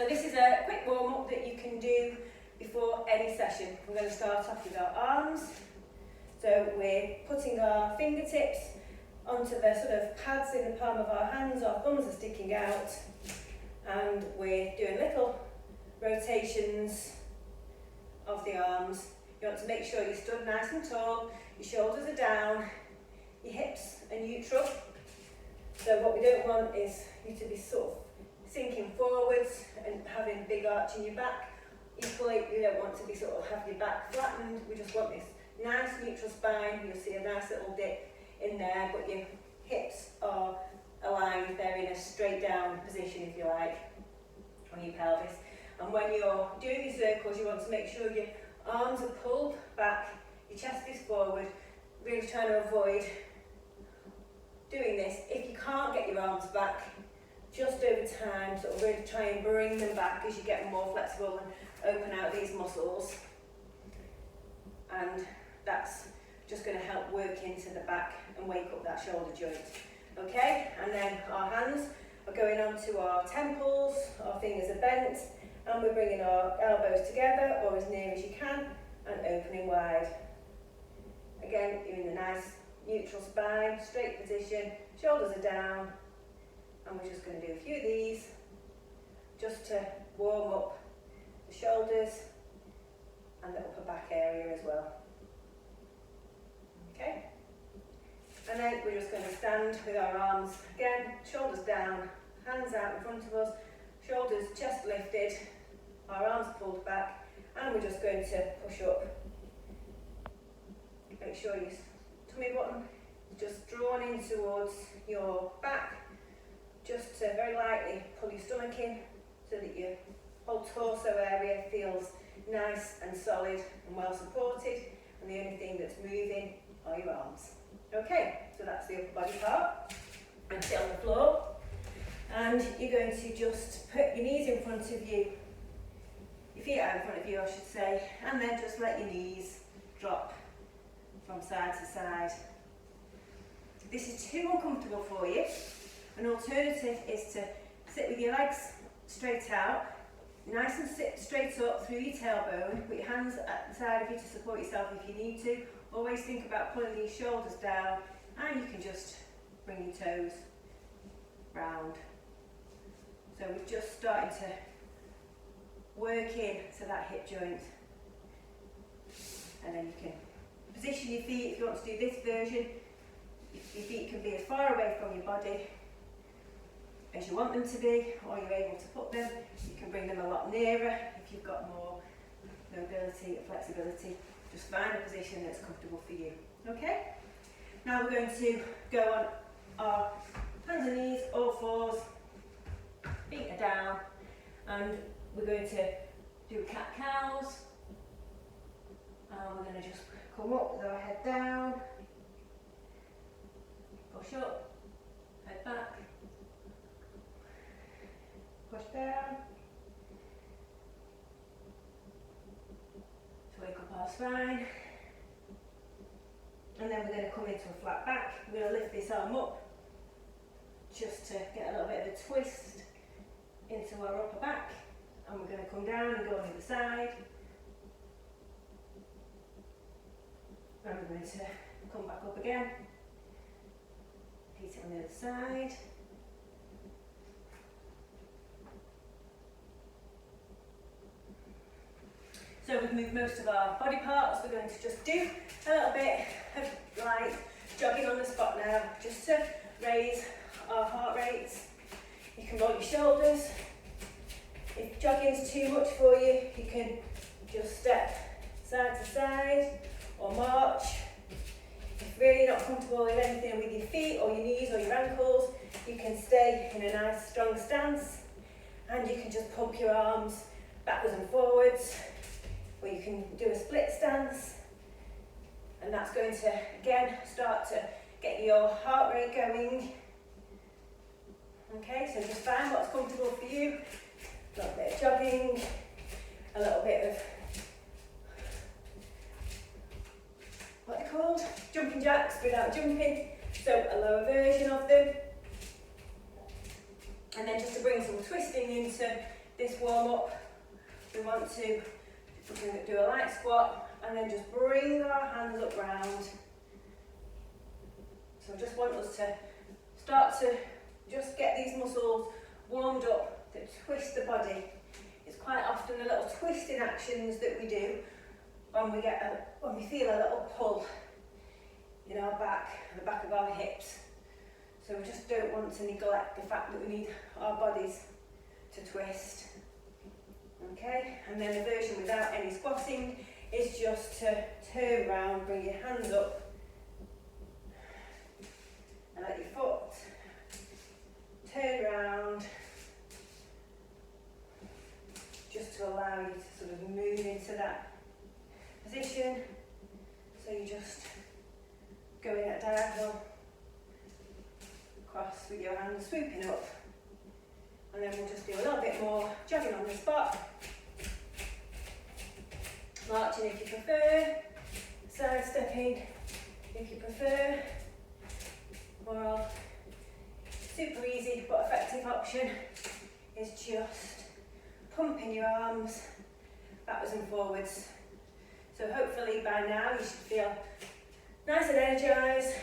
So this is a quick warm-up that you can do before any session. We're going to start off with our arms. So we're putting our fingertips onto the sort of pads in the palm of our hands, our thumbs are sticking out, and we're doing little rotations of the arms. You want to make sure you're stood nice and tall, your shoulders are down, your hips are neutral. So what we don't want is you to be sort of sinking forwards and having a big arch in your back. Equally, we don't want to be sort of have your back flattened. We just want this nice neutral spine. You'll see a nice little dip in there, but your hips are aligned. They're in a straight down position, if you like, on your pelvis. And when you're doing your circles, you want to make sure your arms are pulled back, your chest is forward, really trying to avoid doing this. If you can't get your arms back, just over time, sort of really try and bring them back as you get more flexible and open out these muscles. And that's just going to help work into the back and wake up that shoulder joint. Okay, and then our hands are going onto our temples, our fingers are bent, and we're bringing our elbows together or as near as you can and opening wide. Again, you're in the nice neutral spine, straight position, shoulders are down, and we're just going to do a few of these just to warm up the shoulders and the upper back area as well. Okay, and then we're just going to stand with our arms again, shoulders down, hands out in front of us, shoulders, chest lifted, our arms pulled back, and we're just going to push up. Make sure your tummy button is just drawn in towards your back, just to very lightly pull your stomach in so that your whole torso area feels nice and solid and well supported, and the only thing that's moving are your arms. Okay, so that's the upper body part. And sit on the floor, and you're going to just put your knees in front of you, your feet out in front of you I should say, and then just let your knees drop from side to side. If this is too uncomfortable for you, an alternative is to sit with your legs straight out, nice and sit straight up through your tailbone, put your hands at the side of you to support yourself if you need to. Always think about pulling these shoulders down, and you can just bring your toes round. So we're just starting to work in to that hip joint, and then you can position your feet if you want to do this version. Your feet can be as far away from your body as you want them to be, or you're able to put them. You can bring them a lot nearer if you've got more mobility and flexibility. Just find a position that's comfortable for you. Okay? Now we're going to go on our hands and knees, all fours, feet are down, and we're going to do cat-cows. And we're going to just come up with our head down, push up, head back, push down, to wake up our spine, and then we're going to come into a flat back. We're going to lift this arm up just to get a little bit of a twist into our upper back, and we're going to come down and go on the other side, and we're going to come back up again, repeat it on the other side. So we've moved most of our body parts. We're going to just do a little bit of light jogging on the spot now, just to raise our heart rates. You can roll your shoulders. If jogging's too much for you, you can just step side to side or march. If really not comfortable with anything with your feet or your knees or your ankles, you can stay in a nice strong stance, and you can just pump your arms backwards and forwards. Or you can do a split stance, and that's going to again start to get your heart rate going. Okay, so just find what's comfortable for you. A little bit of jogging, a little bit of what they're called, jumping jacks without jumping, so a lower version of them. And then just to bring some twisting into this warm up, we want to do a light squat and then just bring our hands up round. So I just want us to start to just get these muscles warmed up that twist the body. It's quite often the little twisting actions that we do when we feel a little pull in our back, the back of our hips. So we just don't want to neglect the fact that we need our bodies to twist. Okay, and then the version without any squatting is just to turn round, bring your hands up and let your foot turn round, just to allow you to sort of move into that position. So you just go in at diagonal, across with your hands swooping up, and then we'll just do a little bit more jogging on the spot, marching if you prefer, side stepping if you prefer, or super easy but effective option is just pumping your arms backwards and forwards. So hopefully by now you should feel nice and energised,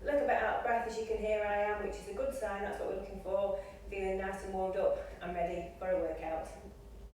a little bit out of breath as you can hear I am, which is a good sign. That's what we're looking for, feeling nice and warmed up and ready for a workout.